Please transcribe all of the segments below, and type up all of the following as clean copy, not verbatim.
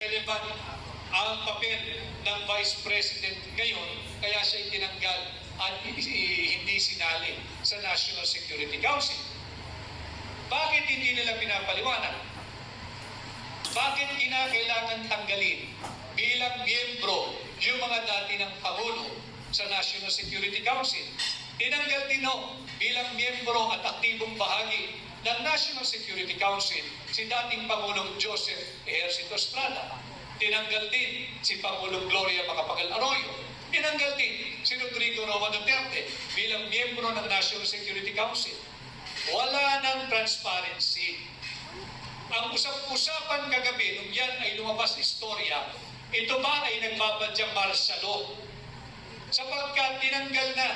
relevant ang papel ng Vice President ngayon, kaya siya itinanggal at hindi sinali sa National Security Council. Bakit hindi nila pinapaliwanag? Bakit kinakailangan tanggalin bilang miyembro yung mga dati ng Pangulo sa National Security Council? Tinanggal din bilang miyembro at aktibong bahagi ng National Security Council si dating Pangulong Joseph Ejercito Estrada. Tinanggal din si Pangulong Gloria Macapagal Arroyo. Tinanggal din si Rodrigo Roa Duterte bilang miyembro ng National Security Council. Wala nang transparency. Ang usap-usapan kagabi nung yan ay lumabas istorya, ito ba ay nagbabadyang martial sapagkat tinanggal na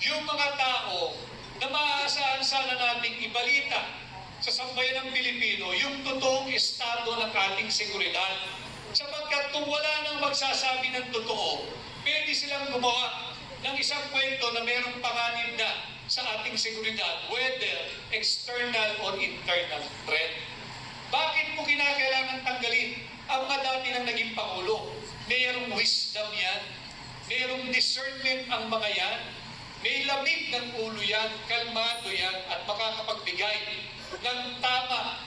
yung mga tao na maaasahan sana nating ibalita sa sambayan ng Pilipino yung totoong estado ng ating seguridad. Sapagkat kung wala nang magsasabi ng totoo, pwede silang gumawa ng isang kwento na mayroong panganib na sa ating seguridad, whether external or internal threat. Bakit mo kinakailangan tanggalin ang mga dati ng naging Pangulo? Mayroong wisdom yan, mayroong discernment ang mga yan, may lamig ng ulo yan, kalmado yan, at makakapagbigay ng tama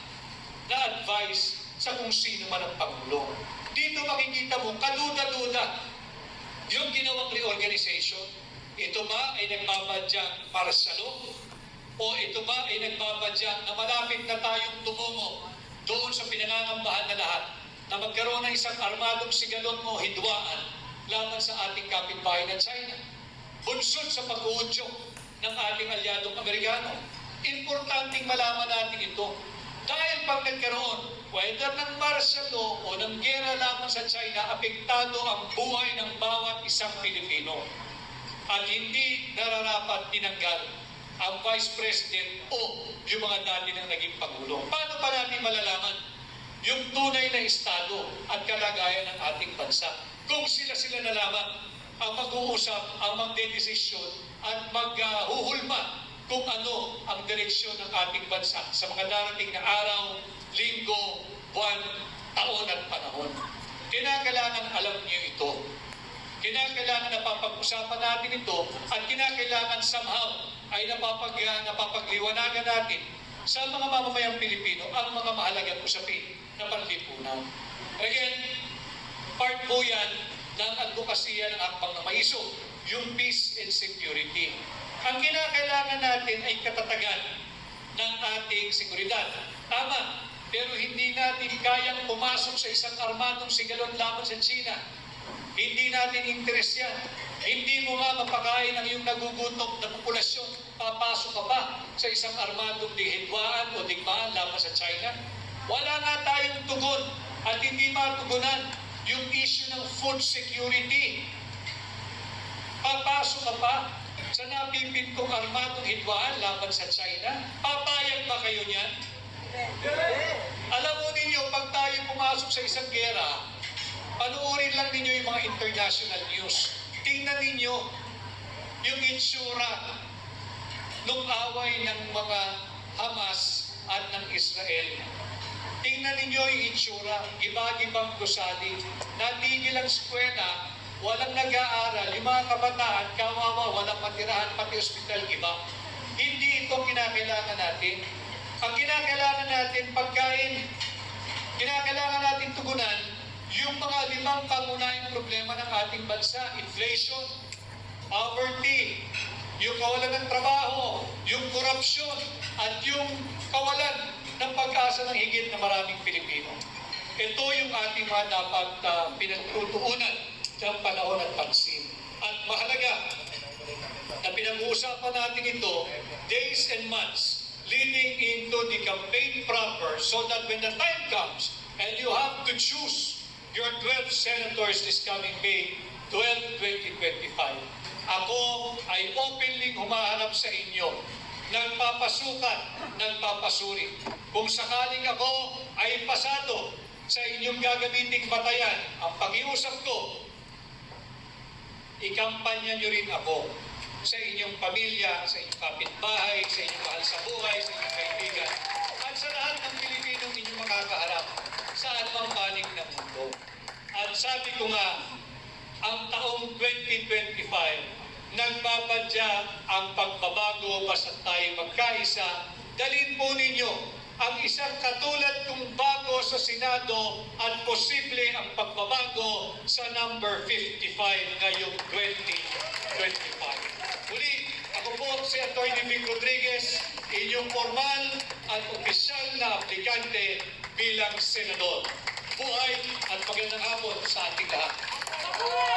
na advice sa kung sino man ang Pangulo. Dito makikita mo, kaduda-duda yung ginawang reorganization. Ito ba ay nagbabadyang para sa loob? O ito ba ay nagbabadyang na malapit na tayong tumungo doon sa pinangangambahan na lahat na magkaroon ng isang armadong sigalot o hidwaan laban sa ating kapitbahay na China? Bunsod sa pag-uudyok ng ating alyadong Amerikano. Importanteng malaman natin ito. Dahil pag nagkaroon, whether ng martial law o ng gera laban sa China, apektado ang buhay ng bawat isang Pilipino. At hindi nararapat tinanggal ang Vice President o yung mga dati ng naging Pangulo. Paano pa natin malalaman yung tunay na estado at kalagayan ng ating bansa? Kung sila na lamang ang mag-uusap, ang magdedesisyon at maghuhulma kung ano ang direksyon ng ating bansa sa mga darating na araw, linggo, buwan, taon at panahon. Kinakailangan alam niyo ito. Kinakailangan na papag-usapan natin ito at kinakailangan somehow ay napapagliwanagan natin sa mga mamamayang Pilipino ang mga mahalagang usapin na panlipunan. Again, part po yan ng advokasya ng akbang na maiso, yung peace and security. Ang kinakailangan natin ay katatagan ng ating seguridad. Tama, pero hindi natin kayang pumasok sa isang armadong sigalot laban sa China. Hindi natin interes yan. Hindi mo nga mapakain ang iyong nagugutom na populasyon. Papasok ka ba sa isang armadong dihidwaan o digmaan laban sa China? Wala nga tayong tugon at hindi matugunan yung issue ng food security. Papasok ka pa sa napipintong armadong hidwaan laban sa China? Papayag ba kayo niyan? Alam mo ninyo, pag tayo pumasok sa isang gera, panuorin lang ninyo yung mga international news. Tingnan ninyo yung itsura nung away ng mga Hamas at ng Israel. Tingnan ninyo yung itsura, iba-ibang gusali, natigil ang eskwela, walang nag-aaral, yung mga kabataan, kawawa, walang matirahan, pati ospital, iba. Hindi ito kinakailangan natin. Ang kinakailangan natin, pagkain, kinakailangan natin tugunan yung mga 5 pangunahing problema ng ating bansa: inflation, poverty, yung kawalan ng trabaho, yung korupsyon, at yung kawalan ng pag-asa ng higit na maraming Pilipino. Ito yung ating mga dapat pinagtutuunan ng panahon at pansin. At mahalaga na pinag-uusapan natin ito days and months leading into the campaign proper, so that when the time comes and you have to choose your 12 senators this coming May 12, 2025, ako ay openly humaharap sa inyo, nagpapasukat, nagpapasuri. Kung sakaling ako ay pasado sa inyong gagamiting batayan, ang pag-iusap ko, ikampanya nyo rin ako sa inyong pamilya, sa inyong kapitbahay, sa inyong mahal sa buhay, sa inyong kaibigan, at sa lahat ng Pilipinong inyong makakaharap sa anumang panig ng mundo. sabi ko nga, ang taong 2025, nagpapadya ang pagbabago basta tayo magkaisa. Dalhin po ninyo ang isang katulad kong bago sa Senado at posible ang pagbabago sa number 55 ngayong 2025. Muli, ako po si Atty. Vic Rodriguez, inyong formal at opisyal na aplikante bilang senador. Buhay at magandang hapon sa ating lahat.